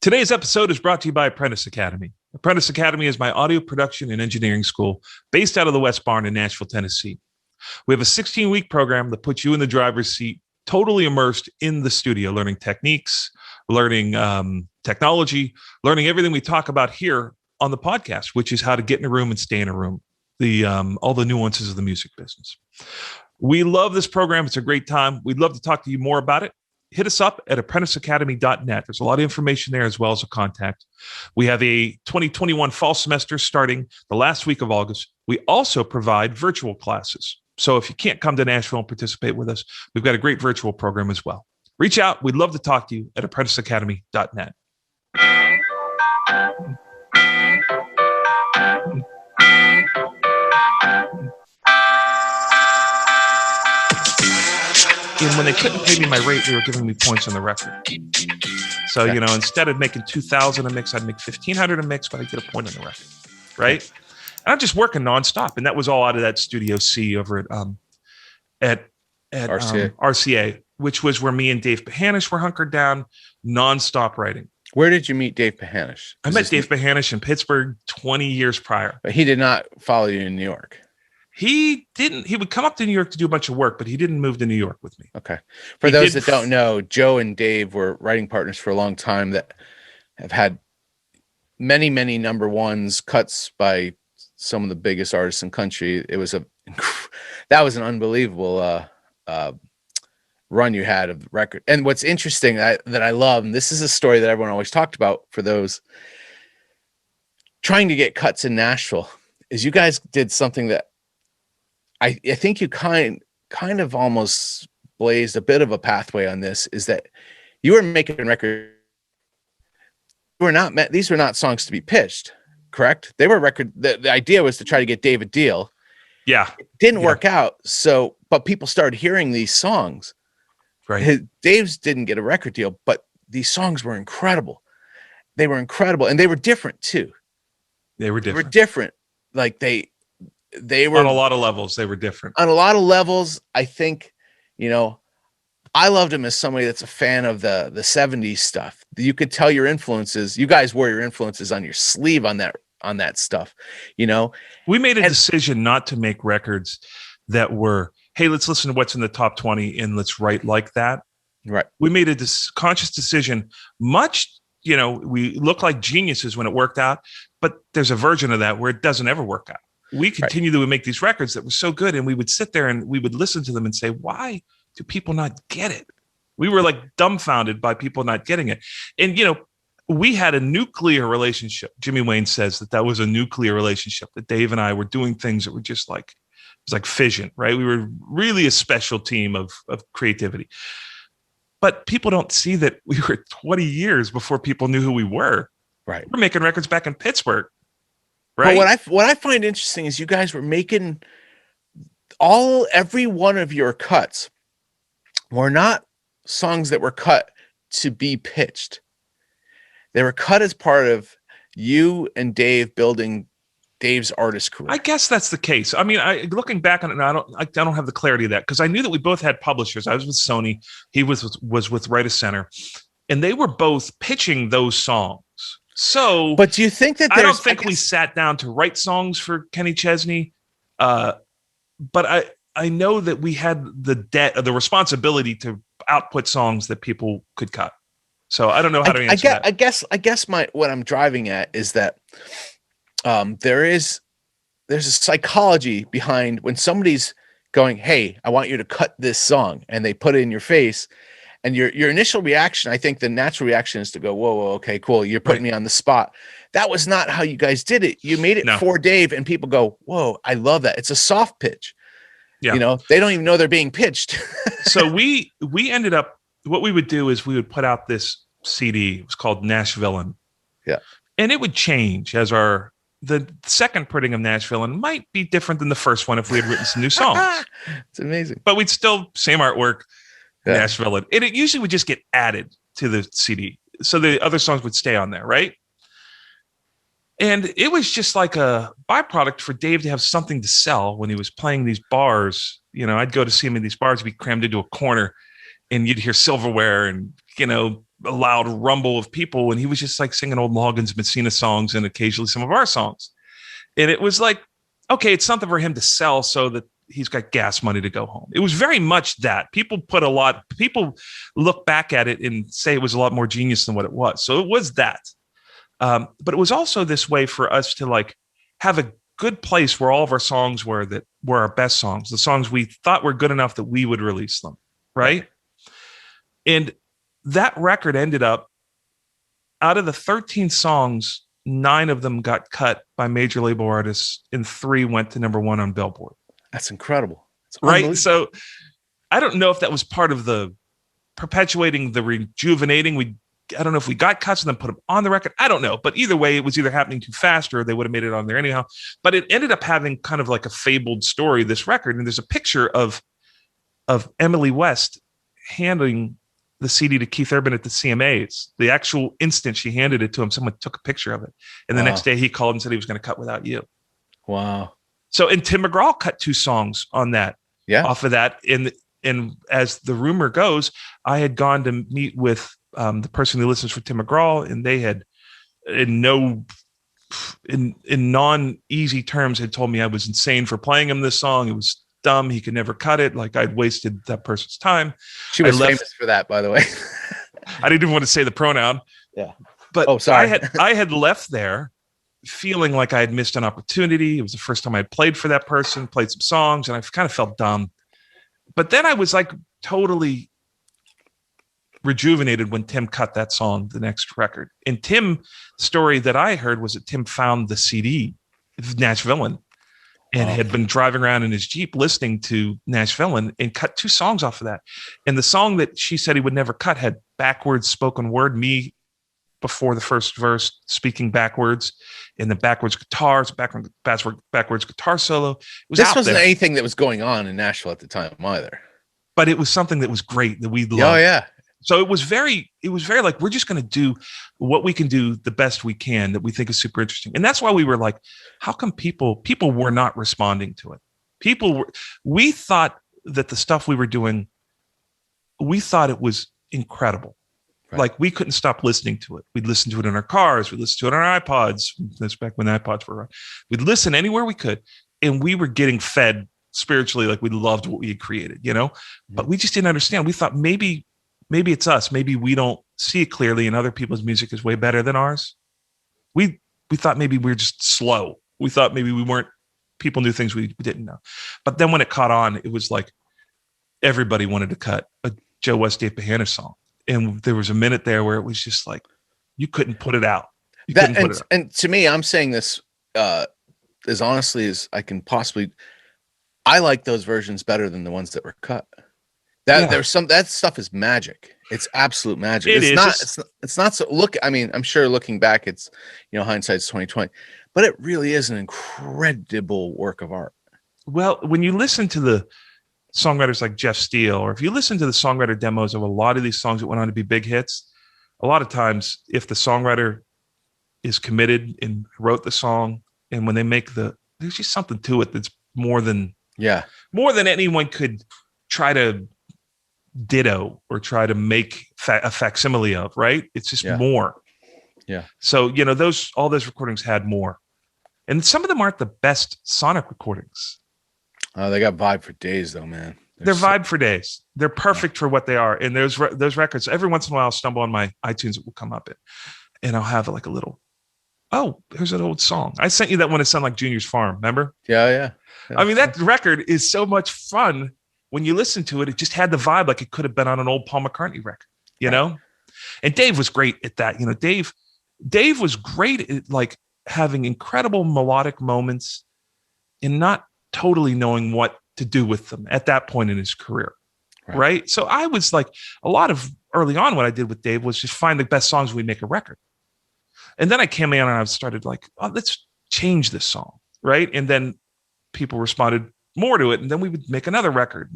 Today's episode is brought to you by Apprentice Academy. Apprentice Academy is my audio production and engineering school based out of the West Barn in Nashville, Tennessee. We have a 16-week program that puts you in the driver's seat, totally immersed in the studio, learning techniques, learning technology, learning everything we talk about here on the podcast, which is how to get in a room and stay in a room, all the nuances of the music business. We love this program. It's a great time. We'd love to talk to you more about it. Hit us up at apprenticeacademy.net. There's a lot of information there as well as a contact. We have a 2021 fall semester starting the last week of August. We also provide virtual classes. So if you can't come to Nashville and participate with us, we've got a great virtual program as well. Reach out. We'd love to talk to you at apprenticeacademy.net. And when they couldn't pay me my rate, they were giving me points on the record. So, instead of making $2,000 a mix, I'd make $1,500 a mix, but I'd get a point on the record, right? And I'm just working nonstop. And that was all out of that Studio C over at RCA, which was where me and Dave Pahanish were hunkered down, nonstop writing. Where did you meet Dave Pahanish? I met Dave Pahanish in Pittsburgh 20 years prior. But he did not follow you in New York. He didn't. He would come up to New York to do a bunch of work, but he didn't move to New York with me. Okay. For those that don't know, Joe and Dave were writing partners for a long time that have had many, many number ones, cuts by some of the biggest artists in country. That was an unbelievable run you had of the record. And what's interesting that I love, and this is a story that everyone always talked about for those trying to get cuts in Nashville, is you guys did something that I think you kind of almost blazed a bit of a pathway on this, is that you were making records. These were not songs to be pitched, correct? They were record. The idea was to try to get Dave a deal. Yeah. It didn't work out. So, but people started hearing these songs. Right. Dave's didn't get a record deal, but these songs were incredible. They were incredible. And they were different too. They were different. Like they were on a lot of levels. They were different on a lot of levels. I think, I loved him as somebody that's a fan of the 70s stuff. You could tell your influences. You guys wore your influences on your sleeve on that stuff. We made a decision not to make records that were, hey, let's listen to what's in the top 20 and let's write like that. Right. We made a conscious decision. We look like geniuses when it worked out, but there's a version of that where it doesn't ever work out. We continued to make these records that were so good, and we would sit there and we would listen to them and say, why do people not get it? We were like dumbfounded by people not getting it. And, we had a nuclear relationship. Jimmy Wayne says that was a nuclear relationship, that Dave and I were doing things that were just like, it was like fission, right? We were really a special team of creativity. But people don't see that we were 20 years before people knew who we were. Right. We're making records back in Pittsburgh. Right. But what I find interesting is you guys were making every one of your cuts were not songs that were cut to be pitched. They were cut as part of you and Dave building Dave's artist career. I guess that's the case. I mean, looking back on it, I don't have the clarity of that, because I knew that we both had publishers. I was with Sony. He was with Right of Center, and they were both pitching those songs. So, but do you think that I don't think we sat down to write songs for Kenny Chesney, but I know that we had the responsibility to output songs that people could cut. So I don't know how to answer that. I guess what I'm driving at is that there's a psychology behind when somebody's going, hey, I want you to cut this song, and they put it in your face. And your initial reaction, I think the natural reaction is to go, whoa, okay, cool. You're putting me on the spot. That was not how you guys did it. You made it for Dave, and people go, whoa, I love that. It's a soft pitch. Yeah. They don't even know they're being pitched. So we ended up, what we would do is we would put out this CD. It was called Nashville. Yeah. And it would change as the second printing of Nashville might be different than the first one if we had written some new songs. It's amazing. But we'd still, same artwork. Yeah. Nashville. And it usually would just get added to the CD. So the other songs would stay on there, right? And it was just like a byproduct for Dave to have something to sell when he was playing these bars. I'd go to see him in these bars, be crammed into a corner, and you'd hear silverware and, a loud rumble of people, and he was just like singing old Loggins Messina songs and occasionally some of our songs. And it was like, okay, it's something for him to sell so that he's got gas money to go home. It was very much that. People look back at it and say it was a lot more genius than what it was. So it was that. But it was also this way for us to like have a good place where all of our songs were our best songs, the songs we thought were good enough that we would release them. Right. And that record ended up, out of the 13 songs, 9 of them got cut by major label artists and 3 went to number 1 on Billboard. That's incredible. Right. So I don't know if that was part of the perpetuating the rejuvenating. I don't know if we got cuts and then put them on the record. I don't know. But either way, it was either happening too fast or they would have made it on there anyhow. But it ended up having kind of like a fabled story, this record. And there's a picture of Emily West handing the CD to Keith Urban at the CMAs. The actual instant she handed it to him, someone took a picture of it. And the next day he called and said he was going to cut Without You. Wow. So, and Tim McGraw cut 2 songs on that, off of that. And as the rumor goes, I had gone to meet with the person who listens for Tim McGraw, and they had, in non-easy terms, had told me I was insane for playing him this song. It was dumb. He could never cut it. Like I'd wasted that person's time. She was famous for that, by the way. I didn't even want to say the pronoun. Yeah. But sorry. I had left there feeling like I had missed an opportunity. It was the first time I'd played for that person, played some songs, and I kind of felt dumb. But then I was like totally rejuvenated when Tim cut that song, the next record. And Tim, story that I heard was that Tim found the CD of Nashvillean and had been driving around in his Jeep listening to Nashvillean and cut 2 songs off of that. And the song that she said he would never cut had backwards spoken word, me before the first verse speaking backwards, and the backwards guitars, backwards guitar solo. This wasn't anything that was going on in Nashville at the time either. But it was something that was great that we loved. Oh yeah. So it was very like, we're just going to do what we can do the best we can that we think is super interesting. And that's why we were like, how come people were not responding to it? We thought that the stuff we were doing, we thought it was incredible. Right. Like we couldn't stop listening to it. We'd listen to it in our cars. We'd listen to it on our iPods. That's back when the iPods were around. We'd listen anywhere we could. And we were getting fed spiritually. Like we loved what we had created, but we just didn't understand. We thought maybe it's us. Maybe we don't see it clearly and other people's music is way better than ours. We thought maybe we were just slow. We thought maybe people knew things we didn't know. But then when it caught on, it was like everybody wanted to cut a Joe West Pahanish song. And there was a minute there where it was just like, you couldn't put it out. And to me, I'm saying this as honestly as I can possibly, I like those versions better than the ones that were cut. That stuff is magic. It's absolute magic. It's not so I'm sure looking back, it's, hindsight's 2020, but it really is an incredible work of art. Well, when you listen to the songwriters like Jeff Steele, or if you listen to the songwriter demos of a lot of these songs that went on to be big hits, a lot of times if the songwriter is committed and wrote the song, and when they make there's just something to it that's more than anyone could try to ditto or try to make a facsimile of, right? It's just more. Yeah. So, all those recordings had more. And some of them aren't the best sonic recordings. Oh, they got vibe for days though, man. They're vibe for days. They're perfect for what they are. And those records, every once in a while I'll stumble on my iTunes, it will come up and I'll have like a little, here's an old song. I sent you that one. It sounded like Junior's Farm. Remember? Yeah. I mean, that record is so much fun. When you listen to it, it just had the vibe like it could have been on an old Paul McCartney record, know? And Dave was great at that. Dave was great at like having incredible melodic moments and not totally knowing what to do with them at that point in his career. Right. So I was like, a lot of early on, what I did with Dave was just find the best songs we make a record. And then I came in and I started like, let's change this song. Right. And then people responded more to it, and then we would make another record.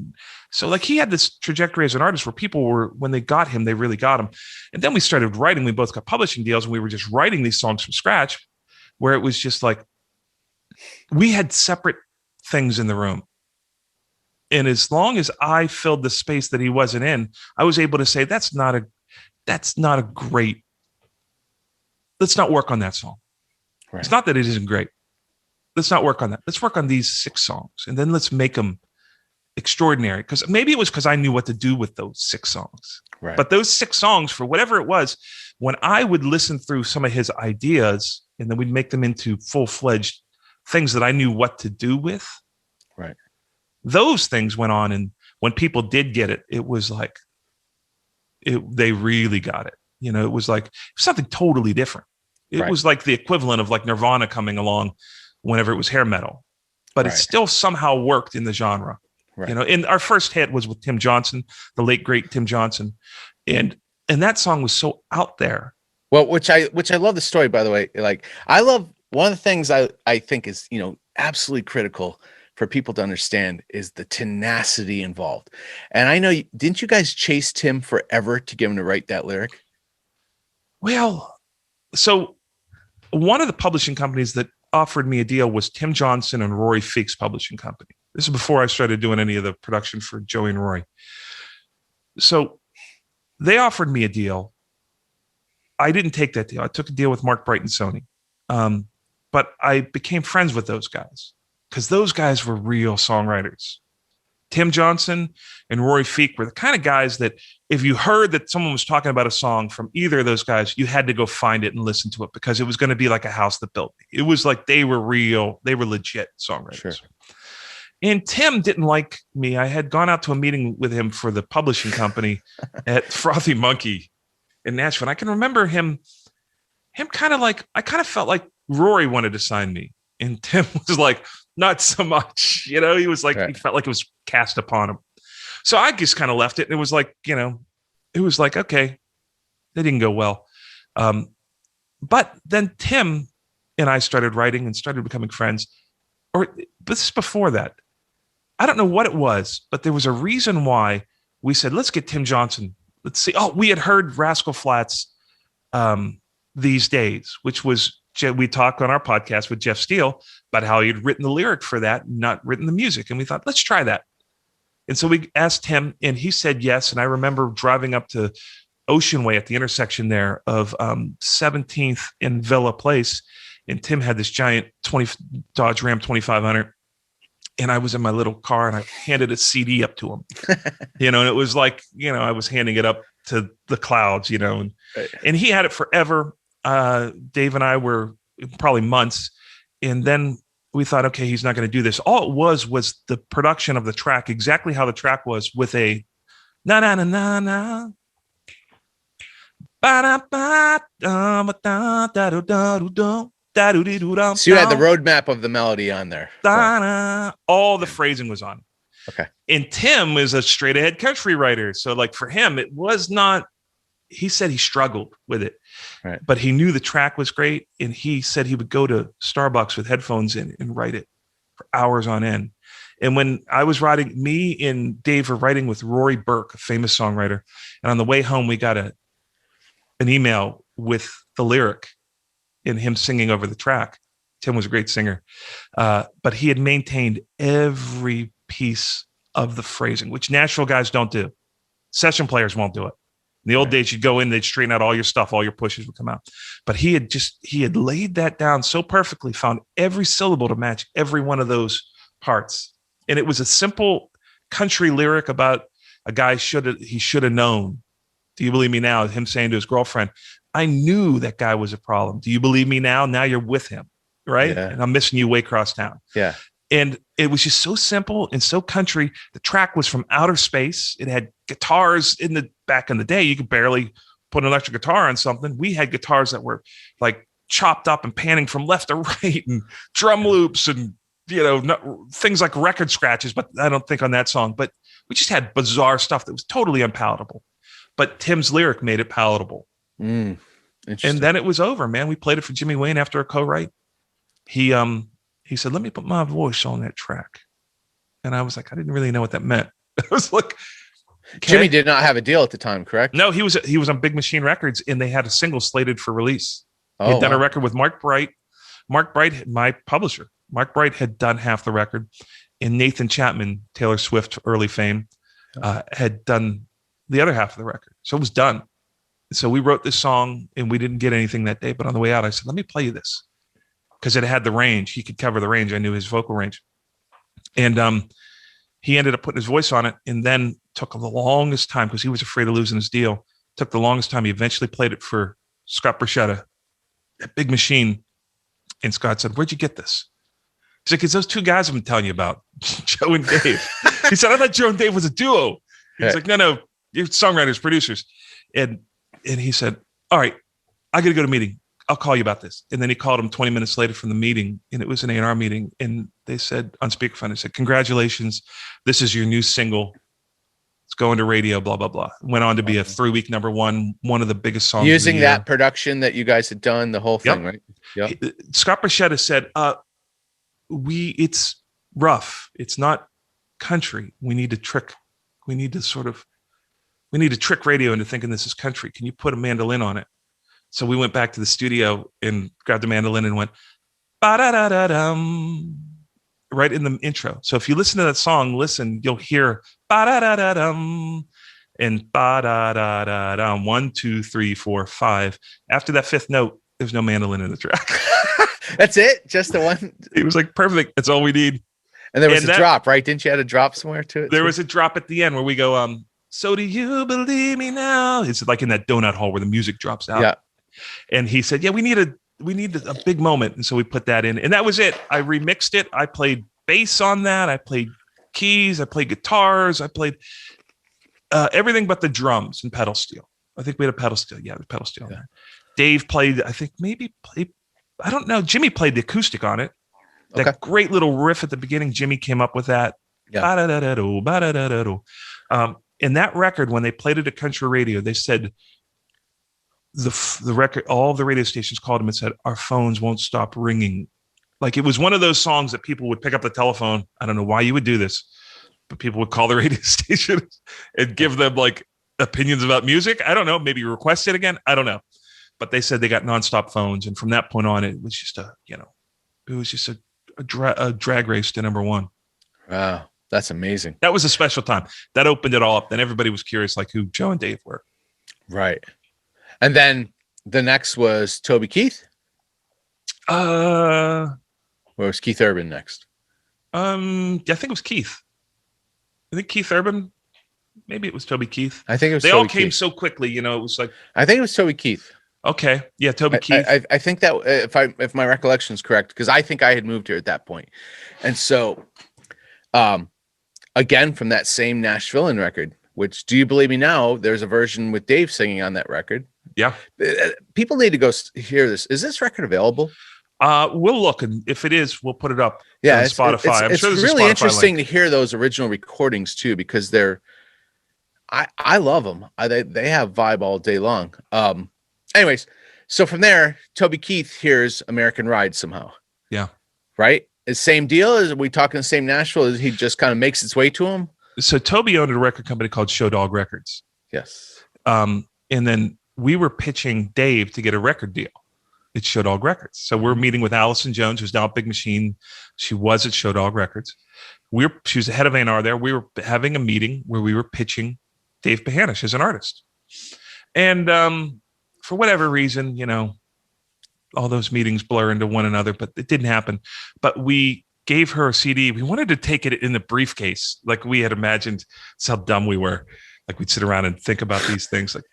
So like he had this trajectory as an artist where people were, when they got him, they really got him. And then we started writing. We both got publishing deals, and we were just writing these songs from scratch, where it was just like we had separate things in the room. And as long as I filled the space that he wasn't in, I was able to say, that's not that's not a great, let's not work on that song. Right. It's not that it isn't great. Let's not work on that. Let's work on these 6 songs, and then let's make them extraordinary. Because maybe it was because I knew what to do with those 6 songs. Right. But those 6 songs, for whatever it was, when I would listen through some of his ideas, and then we'd make them into full-fledged things that I knew what to do with. Right. Those things went on, and when people did get it, it was like they really got it. You know, it was like something totally different. It was like the equivalent of like Nirvana coming along whenever it was hair metal, but it still somehow worked in the genre. Right. You know, and our first hit was with Tim Johnson, the late great Tim Johnson, and that song was so out there. Well, which I love the story, by the way. Like, I love, one of the things I think is, you know, absolutely critical for people to understand is the tenacity involved. And I know, didn't you guys chase Tim forever to get him to write that lyric? Well, so one of the publishing companies that offered me a deal was Tim Johnson and Rory Feek's publishing company. This is before I started doing any of the production for Joey and Rory. So they offered me a deal. I didn't take that deal. I took a deal with Mark Bright and Sony. But I became friends with those guys because those guys were real songwriters. Tim Johnson and Rory Feek were the kind of guys that if you heard that someone was talking about a song from either of those guys, you had to go find it and listen to it because it was going to be like a house that built me. It was like they were legit songwriters. Sure. And Tim didn't like me. I had gone out to a meeting with him for the publishing company at Frothy Monkey in Nashville. And I can remember him kind of like, I kind of felt like Rory wanted to sign me. And Tim was like, not so much, you know, he was like, He felt like it was cast upon him. So I just kind of left it. And it was like, you know, it was like, okay, that didn't go well. But then Tim and I started writing and started becoming friends. But this is before that. I don't know what it was, but there was a reason why we said, let's get Tim Johnson. Let's see. Oh, we had heard Rascal Flatts These Days, which was, we talked on our podcast with Jeff Steele about how he'd written the lyric for that, not written the music. And we thought, let's try that. And so we asked him and he said yes. And I remember driving up to Ocean Way at the intersection there of 17th and Villa Place. And Tim had this giant Dodge Ram 2500. And I was in my little car and I handed a CD up to him, you know, and it was like, you know, I was handing it up to the clouds, you know, and he had it forever. Dave and I were probably months. And then we thought, okay, he's not going to do this. All it was the production of the track, exactly how the track was with a na na na na na. So you had the roadmap of the melody on there. All the phrasing was on. Okay. And Tim is a straight ahead country writer. So like for him, it was not, he said he struggled with it, right, but he knew the track was great. And he said he would go to Starbucks with headphones in and write it for hours on end. And when I was writing, me and Dave were writing with Rory Burke, a famous songwriter. And on the way home, we got an email with the lyric and him singing over the track. Tim was a great singer, but he had maintained every piece of the phrasing, which Nashville guys don't do. Session players won't do it. In the old days, you'd go in, they'd straighten out all your stuff, all your pushes would come out. But he had laid that down so perfectly, found every syllable to match every one of those parts. And it was a simple country lyric about a guy he should have known. Do you believe me now? Him saying to his girlfriend, I knew that guy was a problem. Do you believe me now? Now you're with him, right? Yeah. And I'm missing you way across town. Yeah. And it was just so simple and so country. The track was from outer space. It had guitars back in the day. You could barely put an electric guitar on something. We had guitars that were like chopped up and panning from left to right and drum loops and, you know, things like record scratches, but I don't think on that song. But we just had bizarre stuff that was totally unpalatable. But Tim's lyric made it palatable. And then it was over, man. We played it for Jimmy Wayne after a co-write. He said, let me put my voice on that track. And I was like, I didn't really know what that meant. I was like, okay. Jimmy did not have a deal at the time, correct? No, he was on Big Machine Records and they had a single slated for release. He had done a record with Mark Bright. Mark Bright, my publisher. Mark Bright had done half the record. And Nathan Chapman, Taylor Swift early fame, had done the other half of the record. So it was done. So we wrote this song and we didn't get anything that day. But on the way out, I said, let me play you this because it had the range. He could cover the range. I knew his vocal range. And he ended up putting his voice on it and then took the longest time because he was afraid of losing his deal. Took the longest time. He eventually played it for Scott Bruschetta at Big Machine. And Scott said, where'd you get this? He's like, it's those two guys I've been telling you about, Joe and Dave. He said, I thought Joe and Dave was a duo. He's like, no, you're songwriters, producers. And he said, all right, I got to go to a meeting. I'll call you about this. And then he called him 20 minutes later from the meeting, and it was an A&R meeting. And they said on speakerphone, they said, congratulations, this is your new single. It's going to radio, blah, blah, blah. Went on to be a 3-week #1, one of the biggest songs. Using that production that you guys had done, the whole thing, right? Yep. Scott Bruschetta said, it's rough. It's not country. We need to trick radio into thinking this is country. Can you put a mandolin on it? So we went back to the studio and grabbed the mandolin and went ba-da-da-da-dum right in the intro. So if you listen to that song, you'll hear ba-da-da-da-dum and ba-da-da-da-dum. 1, 2, 3, 4, 5. After that 5th note, there's no mandolin in the track. That's it? Just the one? It was like perfect. That's all we need. And there was a drop, right? Didn't you add a drop somewhere to it? There was a drop at the end where we go, so do you believe me now? It's like in that donut hall where the music drops out. Yeah. And he said, yeah, we need a big moment. And so we put that in, and that was it. I remixed it. I played bass on that. I played keys. I played guitars. I played everything but the drums and pedal steel. I think we had a pedal steel. Yeah, the pedal steel. Yeah. Dave played, I don't know. Jimmy played the acoustic on it. That great little riff at the beginning. Jimmy came up with that. Yeah. In that record, when they played it at country radio, they said the record, all the radio stations called them and said, our phones won't stop ringing. Like it was one of those songs that people would pick up the telephone. I don't know why you would do this, but people would call the radio station and give them like opinions about music. I don't know. Maybe request it again. I don't know. But they said they got nonstop phones. And from that point on, it was just a drag race to #1. Wow. That's amazing. That was a special time. That opened it all up. Then everybody was curious, like who Joe and Dave were. Right. And then the next was Toby Keith. Or was Keith Urban next? I think it was Keith. I think Keith Urban. Maybe it was Toby Keith. I think it was. They Toby all came Keith. so quickly. It was like. I think it was Toby Keith. Okay. Yeah, Toby Keith. I think that if my recollection is correct, because I think I had moved here at that point, and so, again from that same Nashville record, which Do You Believe Me Now? There's a version with Dave singing on that record. Yeah. People need to go hear this. Is this record available? We'll look, and if it is, we'll put it up. Yeah, on Spotify. I'm it's sure there's really a Spotify interesting link. to hear those original recordings too, because I love them. They have vibe all day long. Anyways, so from there, Toby Keith hears American Ride somehow. Yeah. Right? Same deal? Is we talking the same Nashville? Is he just kind of makes its way to him? So Toby owned a record company called Show Dog Records. Yes. And then we were pitching Dave to get a record deal at Show Dog Records. So we're meeting with Allison Jones, who's now at Big Machine. She was at Show Dog Records. She was the head of A&R there. We were having a meeting where we were pitching Dave Pahanish as an artist. And for whatever reason, all those meetings blur into one another, but it didn't happen. But we gave her a CD. We wanted to take it in the briefcase, like we had imagined. That's how dumb we were. Like we'd sit around and think about these things. Like,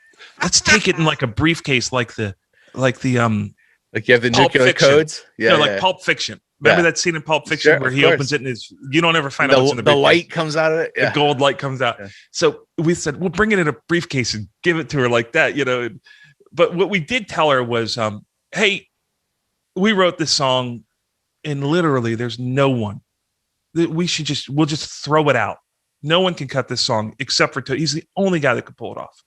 let's take it in like a briefcase, like you have the nuclear codes. Yeah, like Pulp Fiction. Remember that scene in Pulp Fiction where he opens it and you don't ever find out what's in the briefcase. The light comes out of it. The gold light comes out. Yeah. So we said, we'll bring it in a briefcase and give it to her like that, But what we did tell her was, hey, we wrote this song and literally there's no one that we'll just throw it out. No one can cut this song except for He's the only guy that could pull it off.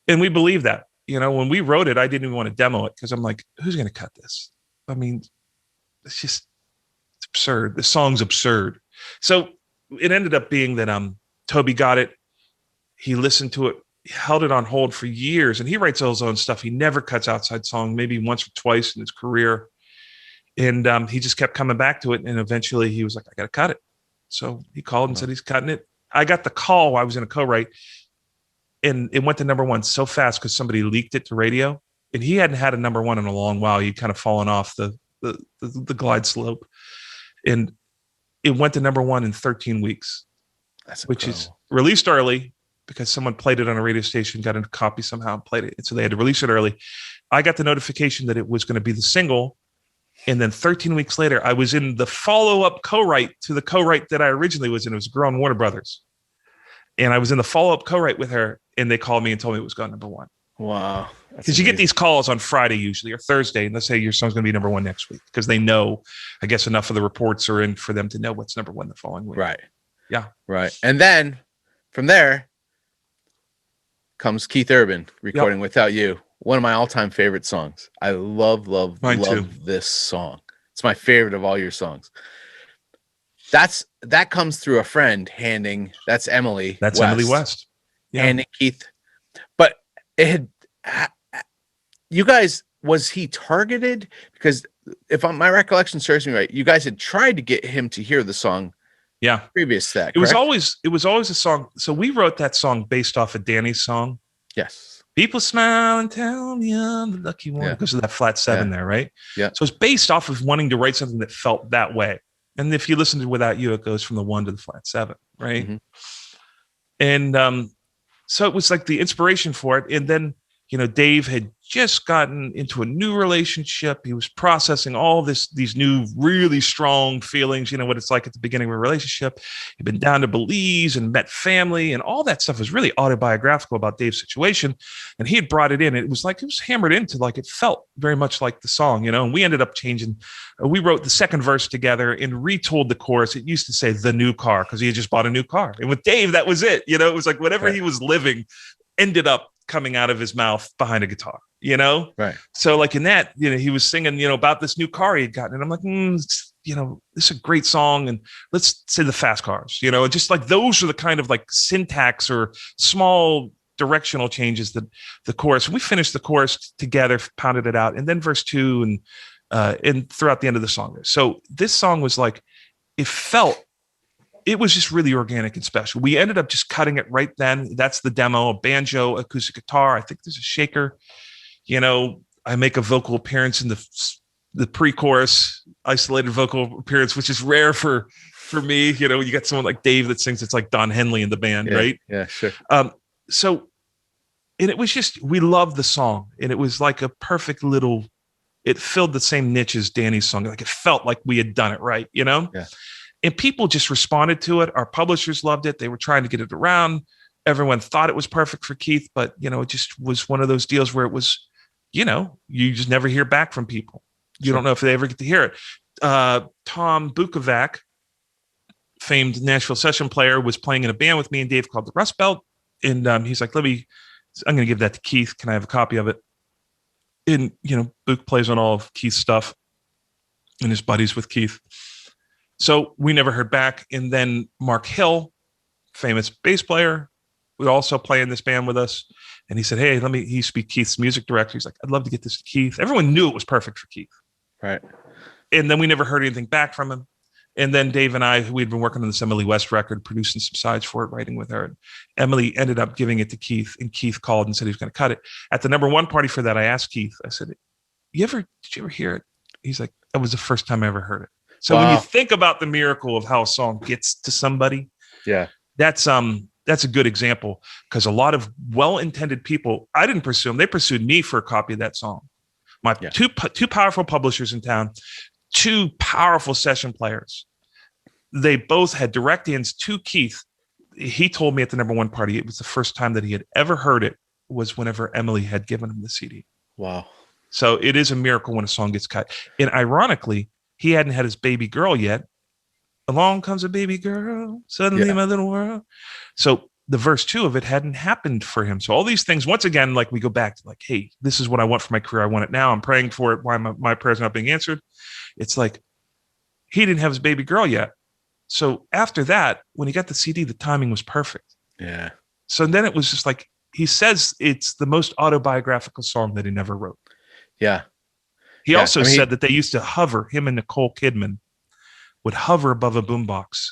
And we believe that. When we wrote it, I didn't even want to demo it because I'm like, who's going to cut this? I mean, it's absurd. The song's absurd. So it ended up being that Toby got it. He listened to it. He held it on hold for years, and he writes all his own stuff. He never cuts outside song, maybe once or twice in his career. And he just kept coming back to it. And eventually he was like, I got to cut it. So he called and said he's cutting it. I got the call. I was in a co-write. and it went to number one so fast because somebody leaked it to radio, and he hadn't had a number one in a long while. He'd kind of fallen off the glide slope, and it went to number one in 13 weeks, which is released early because someone played it on a radio station, got a copy somehow, and played it, and so they had to release it early. I got the notification that it was going to be the single, and then 13 weeks later, I was in the follow-up co-write to the co-write that I originally was in. It was a girl on Warner Brothers. And I was in the follow-up co-write with her, and they called me and told me it was gone number one. Wow. Because you get these calls on Friday usually, or Thursday, and let's say your song's going to be number one next week, because they know, I guess, enough of the reports are in for them to know what's number one the following week. Right. Yeah. Right. And then from there comes Keith Urban recording Without You. One of my all-time favorite songs. I love this song. It's my favorite of all your songs. That comes through a friend handing. That's Emily. That's West. Emily West. Yeah. And Keith. But it had, you guys, was he targeted? Because if my recollection serves me right, you guys had tried to get him to hear the song. Yeah. Previous to that. It was always a song. So we wrote that song based off of Danny's song. Yes. People smile and tell me I'm the lucky one, because of that flat seven there, right? Yeah. So it's based off of wanting to write something that felt that way. And if you listen to Without You, it goes from the one to the flat seven, right? Mm-hmm. And so it was like the inspiration for it. And then, Dave had just gotten into a new relationship. He was processing all these new, really strong feelings, what it's like at the beginning of a relationship. He'd been down to Belize and met family, and all that stuff was really autobiographical about Dave's situation. And he had brought it in. It was hammered into, it felt very much like the song, and we ended up changing. We wrote the second verse together and retold the chorus. It used to say the new car, because he had just bought a new car. And with Dave, that was it. It was like whatever he was living ended up coming out of his mouth behind a guitar, Right. So in that, he was singing, about this new car he had gotten. And I'm like, this is a great song. And let's say the fast cars, just those are the kind of syntax or small directional changes that the chorus. We finished the chorus together, pounded it out. And then verse 2 and throughout the end of the song. So this song was it was just really organic and special. We ended up just cutting it right then. That's the demo, a banjo, acoustic guitar. I think there's a shaker. I make a vocal appearance in the pre-chorus, isolated vocal appearance, which is rare for me. You got someone like Dave that sings. It's like Don Henley in the band, right? Yeah, sure. So, and it was just, we loved the song. And it was like a perfect it filled the same niche as Danny's song. It felt like we had done it right, Yeah. And people just responded to it. Our publishers loved it. They were trying to get it around. Everyone thought it was perfect for Keith, but it just was one of those deals where it was, you just never hear back from people. You don't know if they ever get to hear it. Tom Bukovac, famed Nashville session player, was playing in a band with me and Dave called the Rust Belt. And he's like, I'm going to give that to Keith. Can I have a copy of it? And, Book plays on all of Keith's stuff and his buddies with Keith. So we never heard back. And then Mark Hill, famous bass player, would also play in this band with us. And he said, hey, he used to be Keith's music director. He's like, I'd love to get this to Keith. Everyone knew it was perfect for Keith. Right. And then we never heard anything back from him. And then Dave and I, we'd been working on this Emily West record, producing some sides for it, writing with her. And Emily ended up giving it to Keith, and Keith called and said he was going to cut it. At the number one party for that, I asked Keith, I said, did you ever hear it? He's like, that was the first time I ever heard it. So When you think about the miracle of how a song gets to somebody, that's a good example, because a lot of well-intended people, I didn't pursue them. They pursued me for a copy of that song. My two powerful publishers in town, two powerful session players. They both had direct ins to Keith. He told me at the number one party, it was the first time that he had ever heard it was whenever Emily had given him the CD. Wow. So it is a miracle when a song gets cut. And ironically, he hadn't had his baby girl yet. Along comes a baby girl, suddenly my little world. So the verse 2 of it hadn't happened for him. So all these things, once again, we go back to hey, this is what I want for my career. I want it now. I'm praying for it. Why my prayer's not being answered? It's he didn't have his baby girl yet. So after that, when he got the CD, the timing was perfect. Yeah. So then it was just he says it's the most autobiographical song that he never wrote. Yeah. He also said that they used to hover, him and Nicole Kidman would hover above a boombox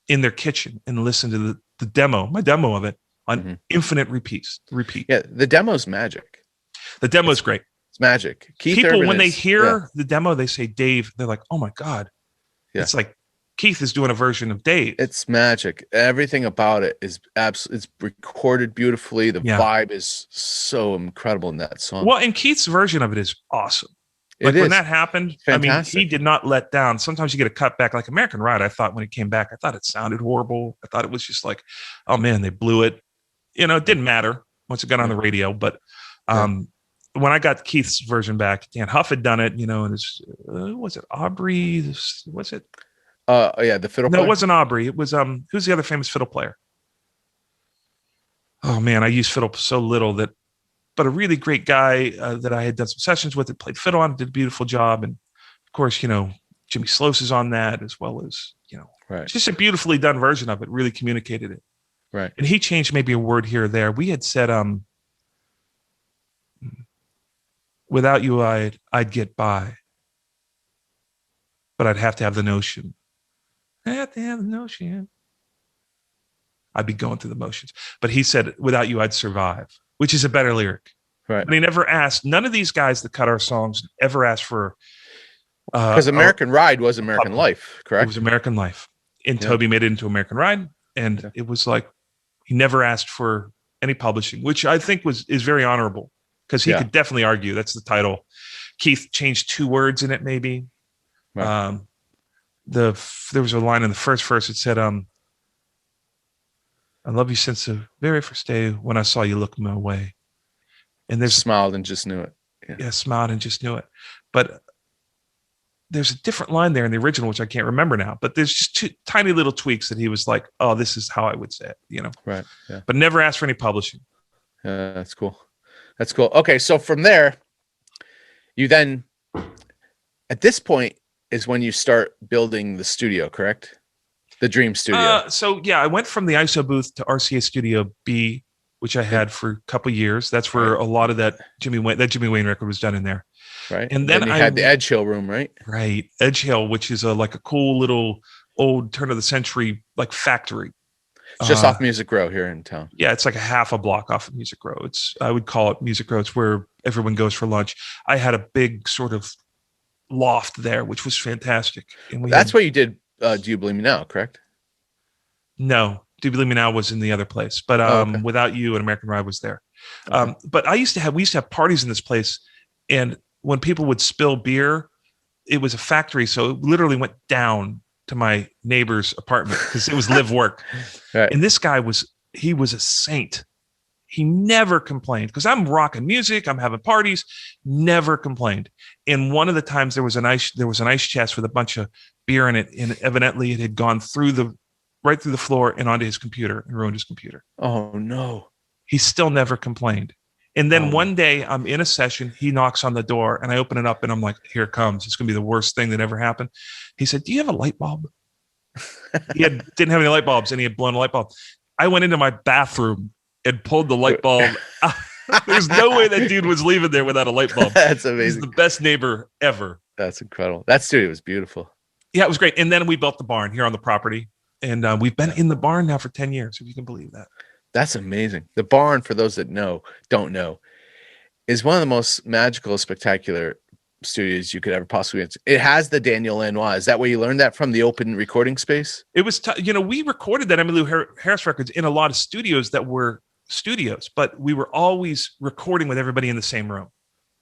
in their kitchen and listen to the demo, my demo of it, on infinite repeat. Yeah, the demo's magic. The demo's great. It's magic. People, Urban when they hear the demo, they say Dave. They're like, "Oh my god!" Yeah. It's like Keith is doing a version of Dave. It's magic. Everything about it is absolutely. It's recorded beautifully. The vibe is so incredible in that song. Well, and Keith's version of it is awesome. Like when that happened, fantastic. I mean, he did not let down. Sometimes you get a cut back, like American Ride. I thought when it came back, I thought it sounded horrible. I thought it was just like, oh man, they blew it. You know, it didn't matter once it got on the radio. But when I got Keith's version back, Dan Huff had done it. You know, and it's was it Aubrey? Was it? The fiddle player? No, it wasn't Aubrey. It was who's the other famous fiddle player? Oh man, I use fiddle so little that. But a really great guy that I had done some sessions with, that played fiddle on, did a beautiful job. And of course, you know, Jimmy Sloas is on that, as well as, you know, it's just a beautifully done version of it, really communicated it. Right. And he changed maybe a word here or there. We had said, without you, I'd get by, but I'd have to have the notion. I have to have the notion. I'd be going through the motions. But he said, without you, I'd survive, which is a better lyric. Right. But he never asked, none of these guys that cut our songs ever asked for. Because American Ride was American Life, correct? It was American Life. And Toby made it into American Ride. And it was like, he never asked for any publishing, which I think is very honorable, because he could definitely argue that's the title. Keith changed 2 words in it, maybe. Right. There was a line in the first verse that said, I love you since the very first day when I saw you look my way. And there's smiled and just knew it. Yeah, smiled and just knew it. But there's a different line there in the original, which I can't remember now. But there's just 2 tiny little tweaks that he was like, oh, this is how I would say it, you know? Right. Yeah. But never asked for any publishing. That's cool. That's cool. Okay. So from there, you then, at this point is when you start building the studio, correct? The Dream Studio. So yeah, I went from the ISO booth to RCA Studio B, which I had for a couple years. That's where a lot of that Jimmy Wayne record was done in there. Right. And then you had the Edge Hill room, right? Right. Edge Hill, which is like a cool little old turn of the century, like factory. It's just off Music Row here in town. Yeah. It's like a half a block off of Music Row. I would call it Music Row. It's where everyone goes for lunch. I had a big sort of loft there, which was fantastic. And that's where you did Do You Believe Me Now, correct? No, Do You Believe Me Now was in the other place, but Without You and American Ride was there. Okay. But we used to have parties in this place, and when people would spill beer, it was a factory, so it literally went down to my neighbor's apartment because it was live work. Right. And this guy was a saint. He never complained, because I'm rocking music, I'm having parties, never complained. And one of the times there was an ice chest with a bunch of beer in it, and evidently it had gone right through the floor and onto his computer and ruined his computer. Oh no. He still never complained. And then one day I'm in a session, he knocks on the door and I open it up and I'm like, here it comes. It's going to be the worst thing that ever happened. He said, do you have a light bulb? Didn't have any light bulbs, and he had blown a light bulb. I went into my bathroom and pulled the light bulb. There's no way that dude was leaving there without a light bulb. That's amazing. He's the best neighbor ever. That's incredible. That studio was beautiful. Yeah, it was great. And then we built the barn here on the property. And we've been in the barn now for 10 years, if you can believe that. That's amazing. The barn, for those that don't know, is one of the most magical, spectacular studios you could ever possibly enter. It has the Daniel Lanois. Is that where you learned that from, the open recording space? It was, we recorded that Emmylou Harris records in a lot of studios that were studios, but we were always recording with everybody in the same room,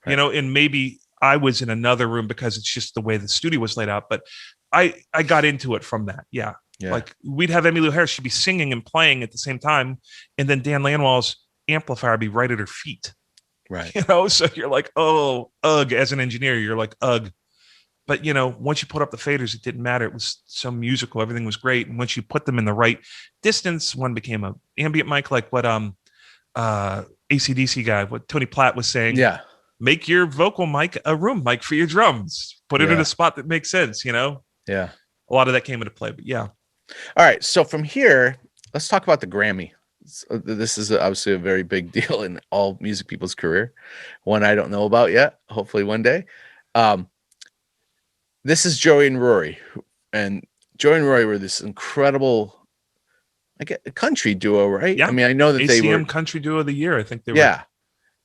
right. And maybe I was in another room because it's just the way the studio was laid out. But I got into it from that. Yeah. Like we'd have Emmylou Harris, she'd be singing and playing at the same time. And then Dan Lanois' amplifier would be right at her feet. Right. So you're like, oh, ugh, as an engineer, you're like, ugh. But, once you put up the faders, it didn't matter. It was so musical. Everything was great. And once you put them in the right distance, one became a ambient mic, like what AC/DC guy, what Tony Platt was saying. Yeah. Make your vocal mic a room mic for your drums. Put it in a spot that makes sense, Yeah. A lot of that came into play, but yeah. All right. So from here, let's talk about the Grammy. So this is obviously a very big deal in all music people's career. One I don't know about yet. Hopefully one day. This is Joey and Rory. And Joey and Rory were this incredible I get a country duo, right? Yeah. I mean, I know that they were Country Duo of the Year. I think they were yeah.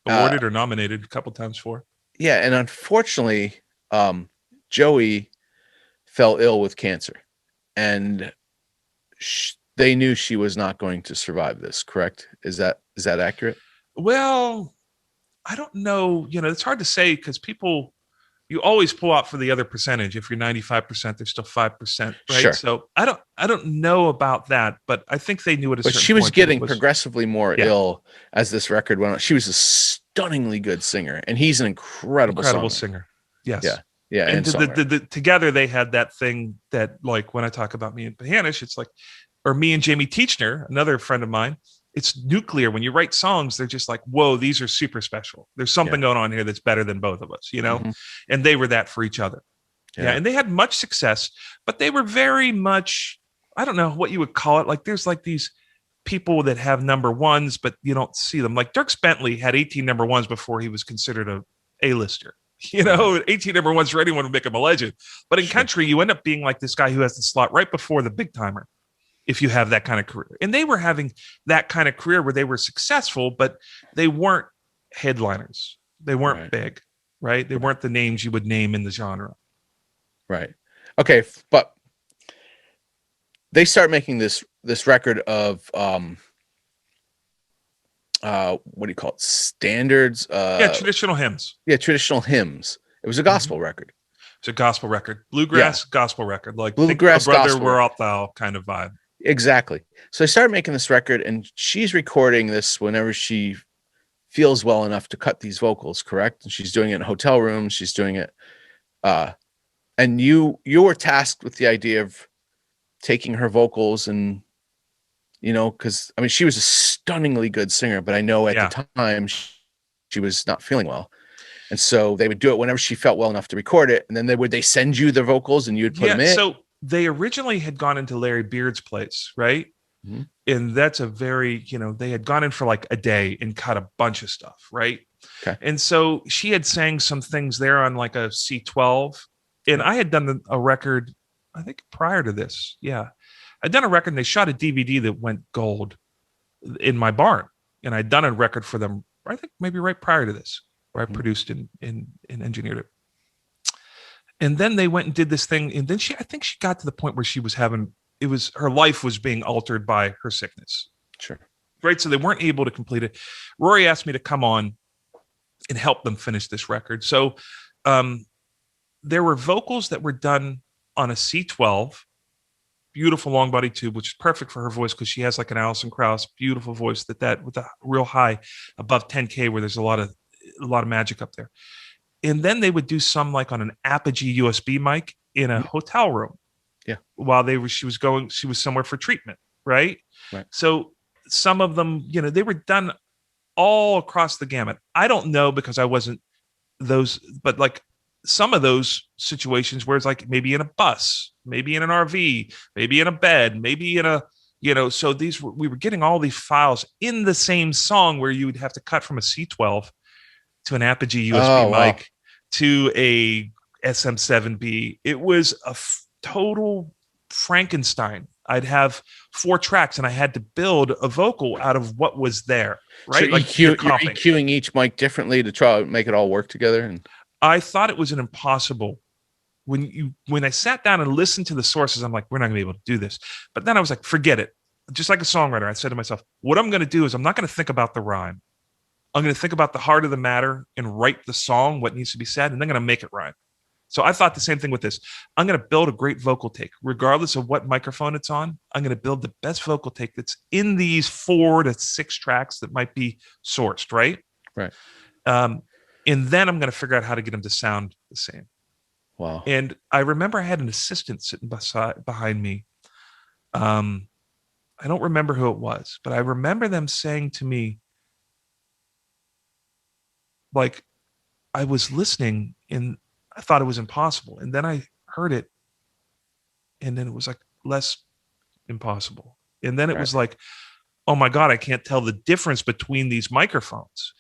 awarded or nominated a couple times for. Yeah, and unfortunately, Joey fell ill with cancer, and they knew she was not going to survive this. Correct? Is that accurate? Well, I don't know. You know, it's hard to say because you always pull out for the other percentage. If you're 95%, there's still 5%, right? Sure. So I don't know about that, but I think they knew at a certain point. But she was getting progressively more ill as this record went on. She was a stunningly good singer, and he's an incredible singer. Yes. Yeah. And together they had that thing that, like, when I talk about me and Pahanish, it's like, or me and Jamie Teachner, another friend of mine, it's nuclear. When you write songs, they're just like, whoa, these are super special. There's something going on here that's better than both of us, you know? Mm-hmm. And they were that for each other. Yeah. And they had much success, but they were very much, I don't know what you would call it. Like, there's like these people that have number ones, but you don't see them. Like Dierks Bentley had 18 number ones before he was considered a A-lister. You know, 18 number ones for anyone would make him a legend. But in country, you end up being like this guy who has the slot right before the big timer, if you have that kind of career. And they were having that kind of career where they were successful, but they weren't headliners. They weren't big, right? They weren't the names you would name in the genre. Right. Okay. But they start making this record of, what do you call it? Standards. Traditional hymns. Yeah, traditional hymns. It was a gospel record. It's a gospel record, bluegrass gospel record, like bluegrass, Brother, gospel Where Art Thou kind of vibe. Exactly. So they started making this record, and she's recording this whenever she feels well enough to cut these vocals. Correct? And she's doing it in hotel rooms. She's doing it. And you were tasked with the idea of taking her vocals and, you know, because I mean, she was a stunningly good singer, but I know at the time she was not feeling well. And so they would do it whenever she felt well enough to record it. And then they send you the vocals and you would put them in. So they originally had gone into Larry Beard's place, right? Mm-hmm. And that's a very, you know, they had gone in for like a day and cut a bunch of stuff, right? Okay. And so she had sang some things there on like a C12. And I had done a record, I think prior to this. Yeah. I'd done a record and they shot a DVD that went gold in my barn. And I'd done a record for them, I think maybe right prior to this, where I produced and engineered it. And then they went and did this thing. And then I think she got to the point where she was her life was being altered by her sickness. Sure. Right. So they weren't able to complete it. Rory asked me to come on and help them finish this record. So there were vocals that were done on a C12, beautiful long body tube, which is perfect for her voice because she has like an Alison Krauss, beautiful voice that with a real high above 10K where there's a lot of magic up there. And then they would do some like on an Apogee USB mic in a hotel room. Yeah. While she was somewhere for treatment. Right. So some of them, you know, they were done all across the gamut. I don't know because I wasn't those, but like some of those situations where it's like maybe in a bus, maybe in an RV, maybe in a bed, maybe in a, you know, so we were getting all these files in the same song where you would have to cut from a C12 to an Apogee USB mic to a SM7B. It was a total Frankenstein. I'd have 4 tracks and I had to build a vocal out of what was there. Right. So you're EQing each mic differently to try to make it all work together. And I thought it was an impossible. When I sat down and listened to the sources, I'm like, we're not gonna be able to do this. But then I was like, forget it. Just like a songwriter, I said to myself, what I'm gonna do is I'm not gonna think about the rhyme. I'm gonna think about the heart of the matter and write the song, what needs to be said, and then I'm gonna make it rhyme. So I thought the same thing with this. I'm gonna build a great vocal take, regardless of what microphone it's on. I'm gonna build the best vocal take that's in these 4 to 6 tracks that might be sourced, right? Right. And then I'm going to figure out how to get them to sound the same. Wow. And I remember I had an assistant sitting behind me. I don't remember who it was, but I remember them saying to me, like, I was listening and I thought it was impossible. And then I heard it. And then it was like less impossible. And then it was like, oh my God, I can't tell the difference between these microphones.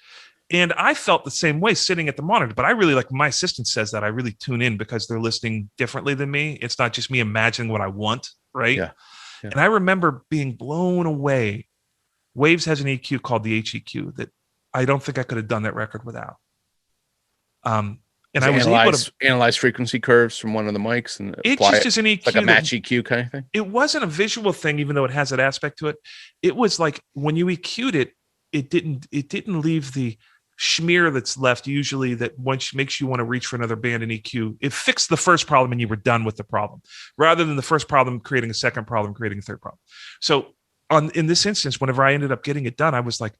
And I felt the same way sitting at the monitor, but I really, like, my assistant says that I really tune in because they're listening differently than me. It's not just me imagining what I want, right? Yeah. Yeah. And I remember being blown away. Waves has an EQ called the HEQ that I don't think I could have done that record without. And I was able to analyze frequency curves from one of the mics and it apply just it is an EQ like a match EQ kind of thing. It wasn't a visual thing, even though it has that aspect to it. It was like when you EQ'd it, it didn't leave the schmear that's left usually that once makes you want to reach for another band and EQ. It fixed the first problem and you were done with the problem, rather than the first problem creating a second problem, creating a third problem. So in this instance, whenever I ended up getting it done, I was like,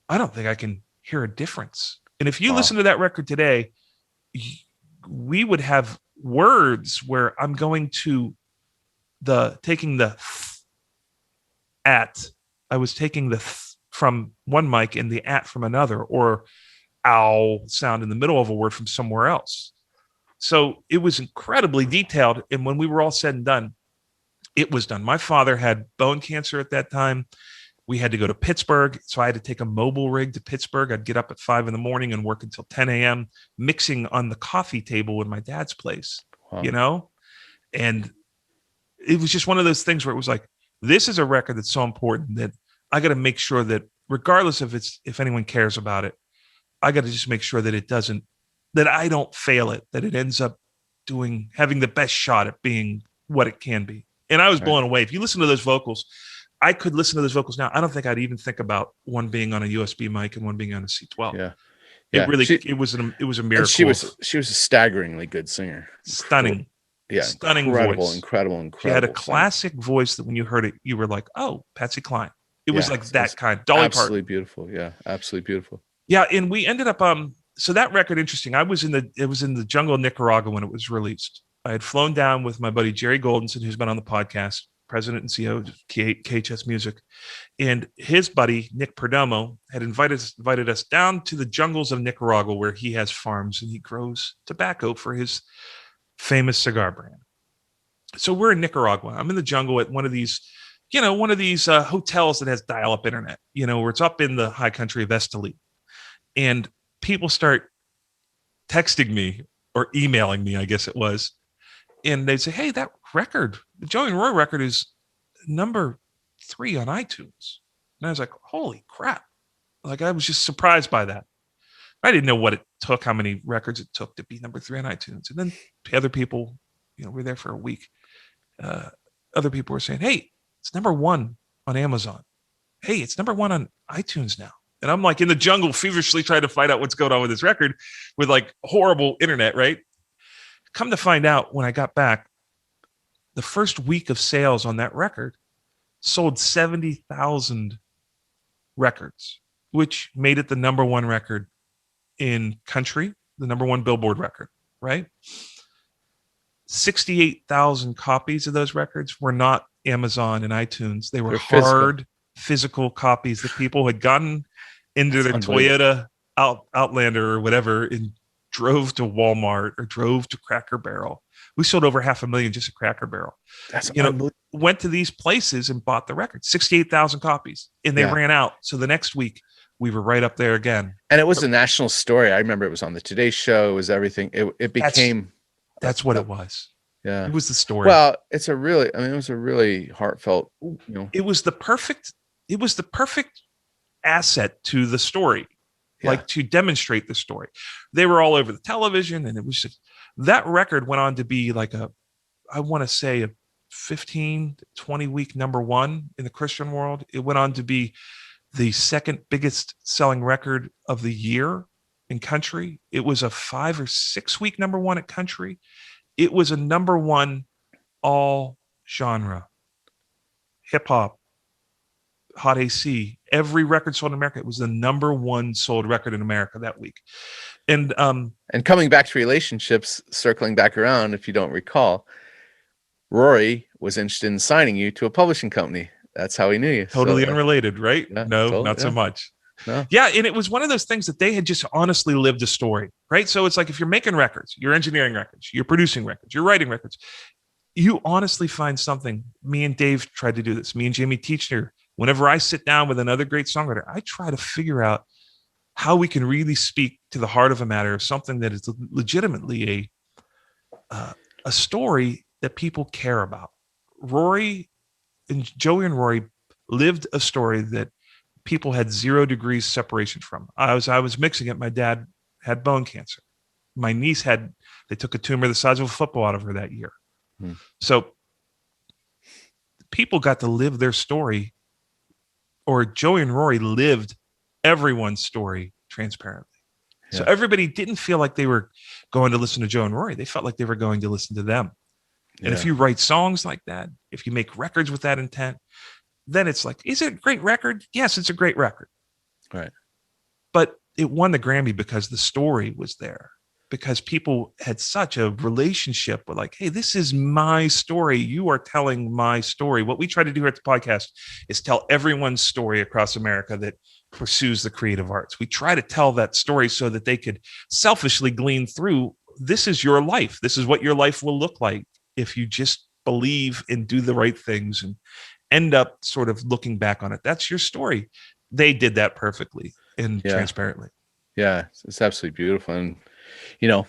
I don't think I can hear a difference. And if you listen to that record today, we would have words where I'm going to taking the at, I was taking the from one mic and the at from another, or ow sound in the middle of a word from somewhere else. So it was incredibly detailed. And when we were all said and done, it was done. My father had bone cancer at that time. We had to go to Pittsburgh. So I had to take a mobile rig to Pittsburgh. I'd get up at 5 a.m. and work until 10 a.m. mixing on the coffee table in my dad's place, and it was just one of those things where it was like, this is a record that's so important that I got to make sure that regardless of if anyone cares about it, I got to just make sure that that I don't fail it, that it ends up having the best shot at being what it can be. And I was blown away. If you listen to those vocals, I could listen to those vocals now. I don't think I'd even think about one being on a USB mic and one being on a C12. Yeah. It was a miracle. She was a staggeringly good singer. Stunning. Yeah. Stunning incredible, voice. Incredible. She had a classic voice that when you heard it, you were like, oh, Patsy Cline. It was like that kind. Dolly Parton. Absolutely beautiful. Yeah. Absolutely beautiful. Yeah. And we ended up, so that record, interesting. It was in the jungle of Nicaragua when it was released. I had flown down with my buddy, Jerry Goldenson, who's been on the podcast, president and CEO of KHS Music. And his buddy, Nick Perdomo, had invited us down to the jungles of Nicaragua, where he has farms and he grows tobacco for his famous cigar brand. So we're in Nicaragua. I'm in the jungle at one of these hotels that has dial-up internet, where it's up in the high country of Esteli. And people start texting me or emailing me, I guess it was. And they'd say, hey, that record, the Joey and Roy record, is number 3 on iTunes. And I was like, holy crap. Like, I was just surprised by that. I didn't know what it took, how many records it took to be number 3 on iTunes. And then other people, we were there for a week. Other people were saying, hey, it's number 1 on Amazon. Hey, it's number 1 on iTunes now. And I'm like in the jungle feverishly trying to find out what's going on with this record with like horrible internet, right? Come to find out, when I got back, the first week of sales on that record sold 70,000 records, which made it the number 1 record in country, the number 1 Billboard record, right? 68,000 copies of those records were not Amazon and iTunes. They were hard physical copies that people had gotten into their Toyota Outlander or whatever and drove to Walmart or drove to Cracker Barrel. We sold over 500,000 just at Cracker Barrel. That's went to these places and bought the record, 68,000 copies, and they ran out. So the next week we were right up there again. And it was a national story. I remember it was on the Today Show. It was everything. It became. That's what it was. Yeah. It was the story. Well, it was a really heartfelt, It was the perfect asset to the story. Like to demonstrate the story. They were all over the television, and it was just, that record went on to be like I want to say a 15 to 20 week number 1 in the Christian world. It went on to be the second biggest selling record of the year in country. It was a 5 or 6 week number 1 at country. It was a number 1 all genre, hip hop, hot AC. Every record sold in America. It was the number 1 sold record in America that week. And coming back to relationships, circling back around, if you don't recall, Rory was interested in signing you to a publishing company. That's how he knew you. Totally unrelated, right? Yeah, no, totally, not so much. No. Yeah, and it was one of those things that they had just honestly lived a story, right? So it's like, if you're making records, you're engineering records, you're producing records, you're writing records, you honestly find something. Me and Dave tried to do this. Me and Jamie Teachner. Whenever I sit down with another great songwriter, I try to figure out how we can really speak to the heart of a matter, of something that is legitimately a story that people care about. Rory and Joey and Rory lived a story that people had 0 degrees separation from. I was mixing it. My dad had bone cancer. My niece they took a tumor the size of a football out of her that year. So people got to live their story, or Joey and Rory lived everyone's story transparently. So everybody didn't feel like they were going to listen to Joe and Rory. They felt like they were going to listen to them. And if you write songs like that, if you make records with that intent, then it's like, is it a great record? Yes, it's a great record. Right. But it won the Grammy because the story was there, because people had such a relationship with like, hey, this is my story. You are telling my story. What we try to do here at the podcast is tell everyone's story across America that pursues the creative arts. We try to tell that story so that they could selfishly glean through, this is your life. This is what your life will look like if you just believe and do the right things and end up sort of looking back on it. That's your story. They did that perfectly and transparently. Yeah, it's absolutely beautiful. And, you know,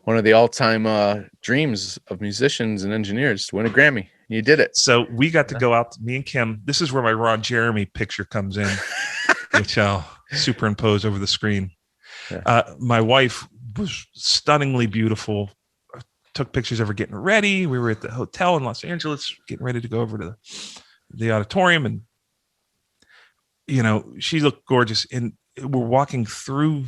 one of the all-time dreams of musicians and engineers to win a Grammy. You did it. So we got to go out, me and Kim. This is where my Ron Jeremy picture comes in, which I'll superimpose over the screen. My wife was stunningly beautiful. Took pictures of her getting ready. We were at the hotel in Los Angeles, getting ready to go over to the auditorium. And, you know, she looked gorgeous. And we're walking through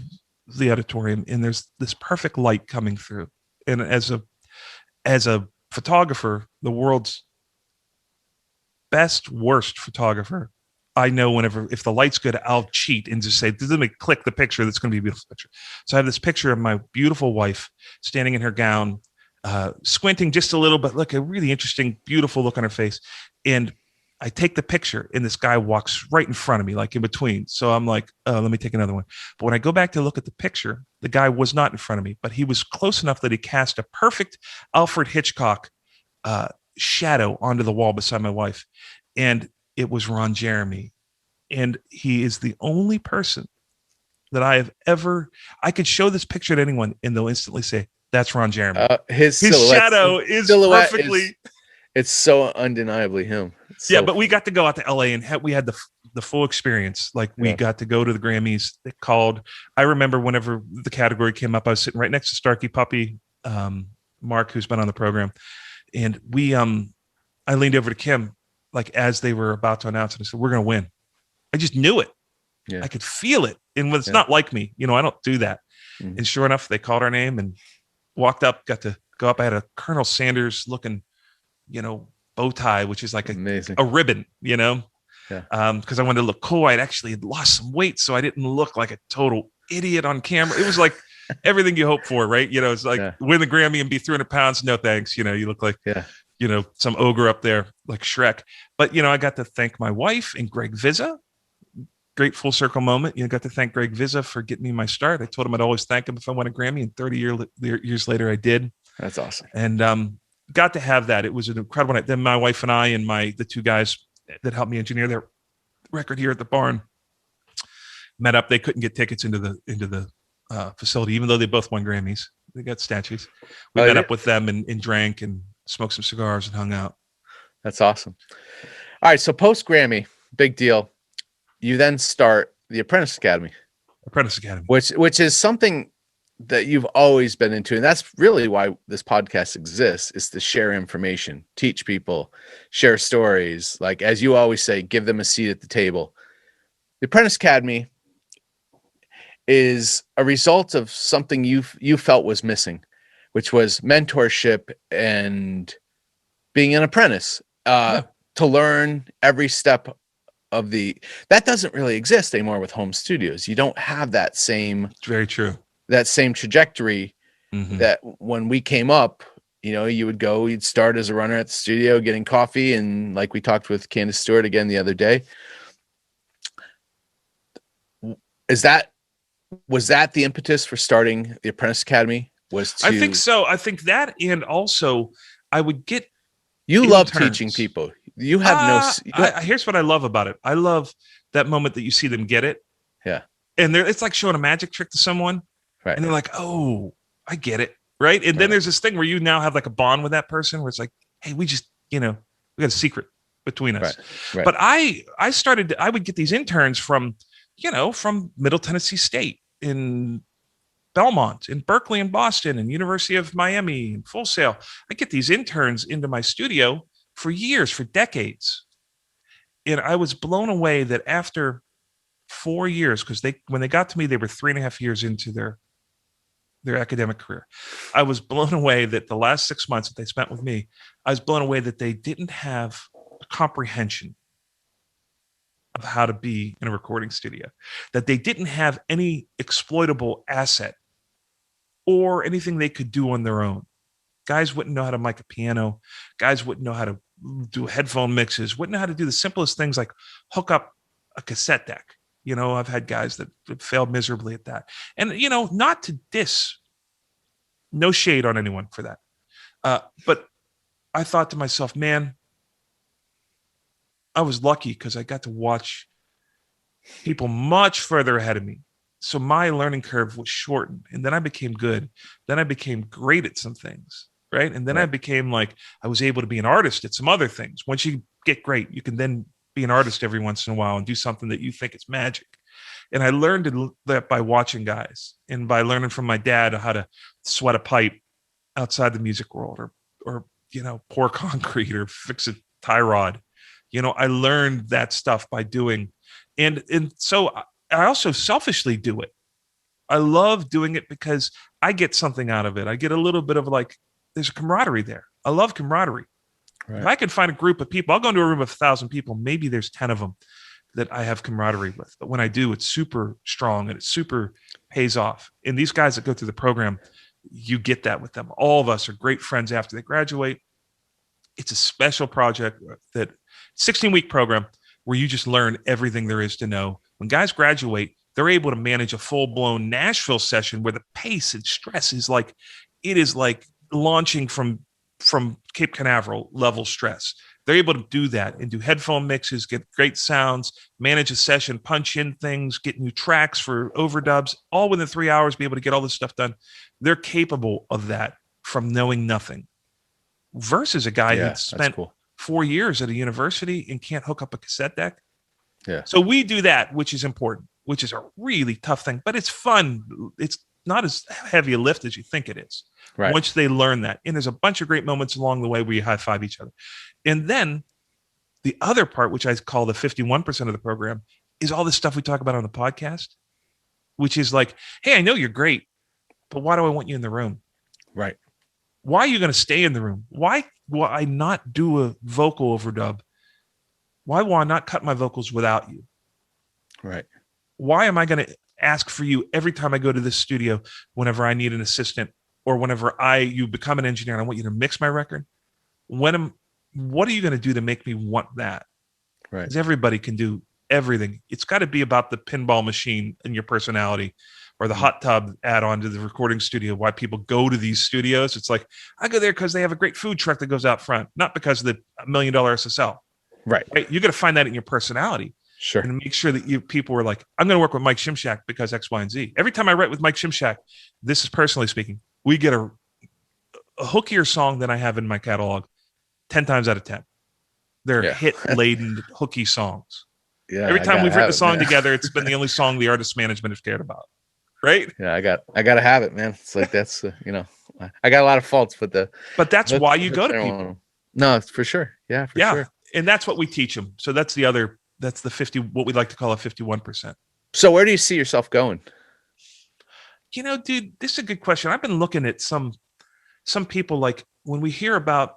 the auditorium, and there's this perfect light coming through. And as a photographer, the world's best, worst photographer, I know if the light's good, I'll cheat and just say, let me click the picture. That's going to be a beautiful picture. So I have this picture of my beautiful wife standing in her gown, squinting just a little, but look, a really interesting, beautiful look on her face. And I take the picture, and this guy walks right in front of me, like in between. So I'm like, oh, let me take another one. But when I go back to look at the picture, the guy was not in front of me, but he was close enough that he cast a perfect Alfred Hitchcock shadow onto the wall beside my wife. And it was Ron Jeremy. And he is the only person that I could show this picture to anyone and they'll instantly say, that's Ron Jeremy. His shadow is perfectly. It's so undeniably him. Yeah, but we got to go out to LA and we had the full experience. Like we got to go to the Grammys. They called. I remember whenever the category came up, I was sitting right next to Starkey Puppy, Mark, who's been on the program. And I leaned over to Kim, like as they were about to announce it. I said, we're going to win. I just knew it. Yeah. I could feel it. And it's not like me, I don't do that. Mm-hmm. And sure enough, they called our name and walked up, got to go up. I had a Colonel Sanders looking, bow tie, which is like a ribbon, because I wanted to look cool. I'd actually lost some weight, so I didn't look like a total idiot on camera. It was like everything you hope for, right? It's like win the Grammy and be 300 pounds. No thanks. You look like, some ogre up there like Shrek. But, I got to thank my wife and Greg Vizza. Great full circle moment. Got to thank Greg Vizza for getting me my start. I told him I'd always thank him if I won a Grammy, and 30 years later, I did. That's awesome. And got to have that. It was an incredible night. Then my wife and I and the two guys that helped me engineer their record here at the barn met up. They couldn't get tickets into the facility, even though they both won Grammys. They got statues. We met up with them and drank and smoked some cigars and hung out. That's awesome. All right. So post Grammy, big deal. You then start the Apprentice Academy. Which is something that you've always been into. And that's really why this podcast exists, is to share information, teach people, share stories. Like, as you always say, give them a seat at the table. The Apprentice Academy is a result of something you felt was missing, which was mentorship and being an apprentice, to learn every step of that doesn't really exist anymore with home studios. You don't have that same, it's very true, that same trajectory. Mm-hmm. That when we came up, you'd start as a runner at the studio getting coffee. And like we talked with Candace Stewart again the other day, was that the impetus for starting the Apprentice Academy? I think so. I think that, and also I would get, you love teaching people. You have here's what I love about it. I love that moment that you see them get it. Yeah. And it's like showing a magic trick to someone. Right. And they're like, oh, I get it. Right. And then there's this thing where you now have like a bond with that person where it's like, hey, we just, we got a secret. between us. Right. But I would get these interns from Middle Tennessee State, in Belmont, in Berkeley, in Boston, and University of Miami, and Full Sail. I get these interns into my studio for years, for decades. And I was blown away that after 4 years, because when they got to me, they were 3.5 years into their academic career. I was blown away that the last 6 months that they spent with me, I was blown away that they didn't have a comprehension of how to be in a recording studio, that they didn't have any exploitable asset or anything they could do on their own. Guys wouldn't know how to mic a piano. Guys wouldn't know how to do headphone mixes, wouldn't know how to do the simplest things like hook up a cassette deck. I've had guys that failed miserably at that. And, not to diss, no shade on anyone for that. But I thought to myself, man, I was lucky because I got to watch people much further ahead of me. So my learning curve was shortened, and then I became good. Then I became great at some things, right? And then I became like, I was able to be an artist at some other things. Once you get great, you can then be an artist every once in a while and do something that you think is magic. And I learned that by watching guys and by learning from my dad how to sweat a pipe outside the music world, or pour concrete or fix a tie rod. I learned that stuff by doing. And so I also selfishly do it. I love doing it because I get something out of it. I get a little bit of there's a camaraderie there. I love camaraderie. Right. If I can find a group of people, I'll go into a room of 1,000 people. Maybe there's 10 of them that I have camaraderie with. But when I do, it's super strong and it super pays off. And these guys that go through the program, you get that with them. All of us are great friends after they graduate. It's a special project, that 16-week program where you just learn everything there is to know. When guys graduate, they're able to manage a full-blown Nashville session where the pace and stress is like launching from Cape Canaveral level stress. They're able to do that and do headphone mixes, get great sounds, manage a session, punch in things, get new tracks for overdubs, all within 3 hours, be able to get all this stuff done. They're capable of that from knowing nothing. Versus a guy who spent 4 years at a university and can't hook up a cassette deck. Yeah. So we do that, which is important, which is a really tough thing, but it's fun. It's not as heavy a lift as you think it is. Right. Once they learn that. And there's a bunch of great moments along the way where you high five each other. And then the other part, which I call the 51% of the program, is all this stuff we talk about on the podcast, which is like, hey, I know you're great, but why do I want you in the room? Right. Why are you going to stay in the room? Why will I not do a vocal overdub? Why will I not cut my vocals without you? Right. Why am I going to ask for you every time I go to this studio whenever I need an assistant, or whenever you become an engineer and I want you to mix my record? What are you going to do to make me want that? Right. Because everybody can do everything. It's got to be about the pinball machine and your personality, or the hot tub add-on to the recording studio. Why people go to these studios? It's like, I go there because they have a great food truck that goes out front, not because of the $1 million SSL. Right. You got to find that in your personality. Sure. And make sure that people are like, I'm going to work with Mike Shimshack because X, Y, and Z. Every time I write with Mike Shimshack, this is personally speaking, we get a hookier song than I have in my catalog 10 times out of 10. They're hit-laden, hooky songs. Yeah. Every time we've written a song together, it's been the only song the artist management have cared about. Right? Yeah, I got to have it, man. It's like, that's, I got a lot of faults, but that's why you go to people. No, it's for sure. Yeah, for sure. And that's what we teach them. So that's the 50, what we like to call a 51%. So where do you see yourself going? Dude, this is a good question. I've been looking at some people, like when we hear about,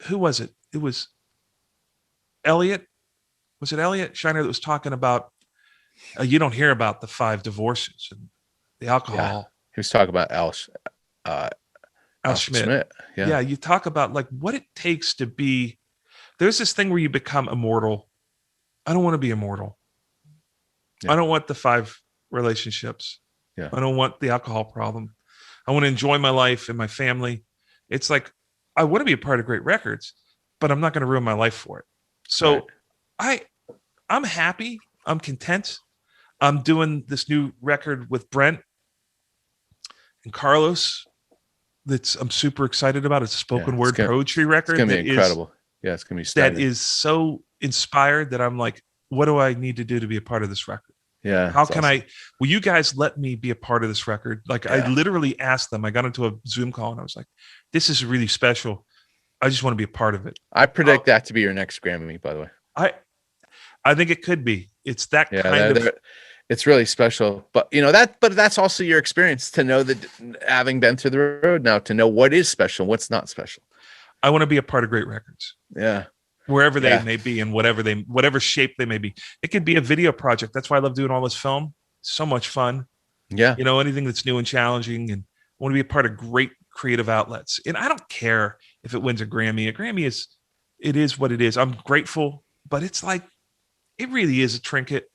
who was it? It was Elliot. Was it Elliot Shiner that was talking about, you don't hear about the 5 divorces and the alcohol. Yeah. He was talking about Al Schmidt. Yeah. You talk about like what it takes to be, there's this thing where you become immortal. I don't want to be immortal. Yeah. I don't want the 5 relationships. Yeah. I don't want the alcohol problem. I want to enjoy my life and my family. It's like, I want to be a part of great records, but I'm not going to ruin my life for it. So I'm happy. I'm content. I'm doing this new record with Brent and Carlos I'm super excited about. It's a spoken word poetry record. It's going to be incredible. Yeah, it's gonna be that stunning. is so inspired that I'm like, what do I need to do to be a part of this record? Yeah. How It's can awesome. will you guys let me be a part of this record? Like I Yeah. literally asked them, I got into a Zoom call and I was like, this is really special. I just want to be a part of it. I predict that to be your next Grammy, by the way. I I think it could be. It's that Yeah, kind of it's really special. But but that's also your experience to know that, having been through the road now, to know what is special, what's not special. I want to be a part of great records. Yeah. Wherever they Yeah. may be and whatever shape they may be. It could be a video project. That's why I love doing all this film. So much fun. Yeah. Anything that's new and challenging, and I want to be a part of great creative outlets. And I don't care if it wins a Grammy. A Grammy is what it is. I'm grateful, but it's like, it really is a trinket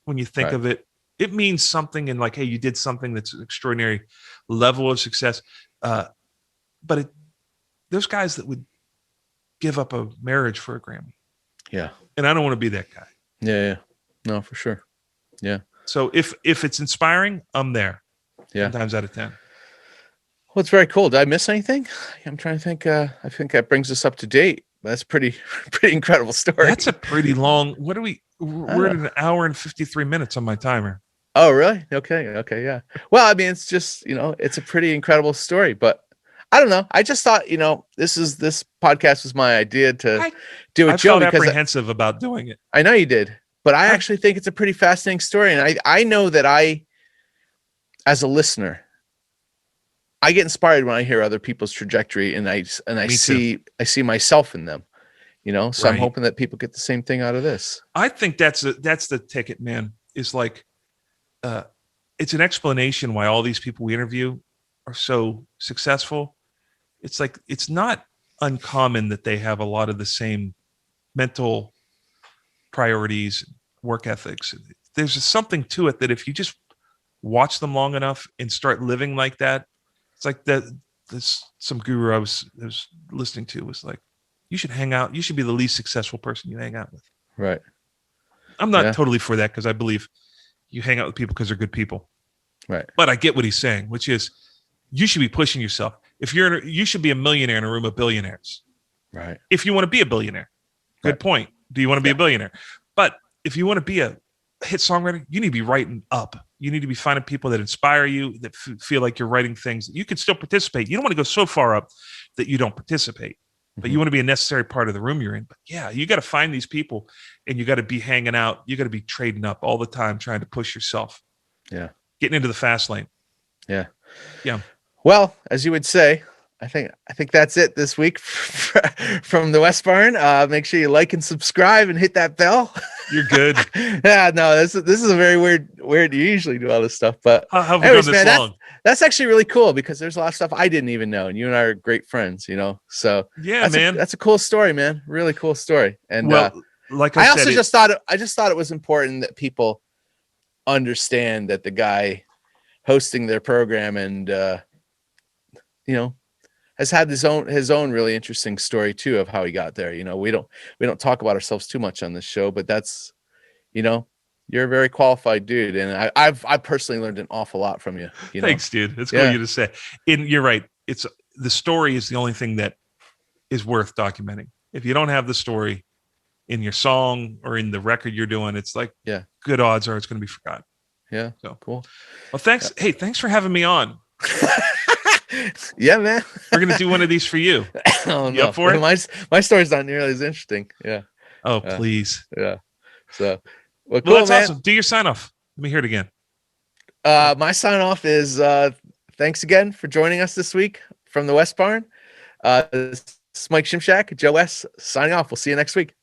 when you think Right. of it. It means something, and like, hey, you did something that's an extraordinary level of success. But there's guys that would give up a marriage for a Grammy. Yeah. And I don't want to be that guy. Yeah. Yeah. No, for sure. Yeah. So if it's inspiring, I'm there. Yeah. 10 times out of 10. Well, it's very cool. Did I miss anything? I'm trying to think. I think that brings us up to date. That's pretty incredible story. That's a pretty long. We're at an hour and 53 minutes on my timer. Oh, really? Okay. Yeah. Well, I mean, it's just, it's a pretty incredible story, but I don't know. I just thought, this podcast was my idea to do with I Joe, felt because apprehensive about doing it. I know you did, but I actually think it's a pretty fascinating story. And I know that as a listener, I get inspired when I hear other people's trajectory, and I see myself in them, so I'm Right. hoping that people get the same thing out of this. I think that's the ticket, man. Is like, it's an explanation why all these people we interview are so successful. It's like, it's not uncommon that they have a lot of the same mental priorities, work ethics. There's just something to it that if you just watch them long enough and start living like that, it's like that. This some guru I was listening to was like, you should hang out. You should be the least successful person you hang out with. Right. I'm not totally for that, because I believe you hang out with people because they're good people. Right. But I get what he's saying, which is you should be pushing yourself. If you should be a millionaire in a room of billionaires. Right. If you want to be a billionaire. Good point. Do you want to be a billionaire? But if you want to be a hit songwriter, you need to be writing up. You need to be finding people that inspire you, that feel like you're writing things that you can still participate. You don't want to go so far up that you don't participate, but you want to be a necessary part of the room you're in. But yeah, you got to find these people, and you got to be hanging out. You got to be trading up all the time, trying to push yourself. Yeah. Getting into the fast lane. Yeah. Yeah. Well, as you would say, I think that's it this week from the West Barn. Make sure you like and subscribe and hit that bell. You're good. Yeah, no, this is a very weird. You usually do all this stuff, but How have we gone this long? That's actually really cool, because there's a lot of stuff I didn't even know, and you and I are great friends, So Yeah, man. that's a cool story, man. Really cool story. And Well, like I I also said, just thought it was important that people understand that the guy hosting their program and has had his own really interesting story too of how he got there. We don't talk about ourselves too much on this show, but that's, you're a very qualified dude, and I've personally learned an awful lot from you. Thanks, dude. It's cool of you to say. And you're right. It's the story is the only thing that is worth documenting. If you don't have the story in your song or in the record you're doing, it's like, good odds are it's going to be forgotten. Yeah. So cool. Well, thanks. Yeah. Hey, thanks for having me on. Yeah, man. We're gonna do one of these for you. Oh, you up for it? My story's not nearly as interesting. Yeah. Oh, please. Yeah. So, well, cool, that's man. awesome. Do your sign off. Let me hear it again. My sign off is thanks again for joining us this week from the West Barn. This is Mike Shimshack, Joe West signing off. We'll see you next week.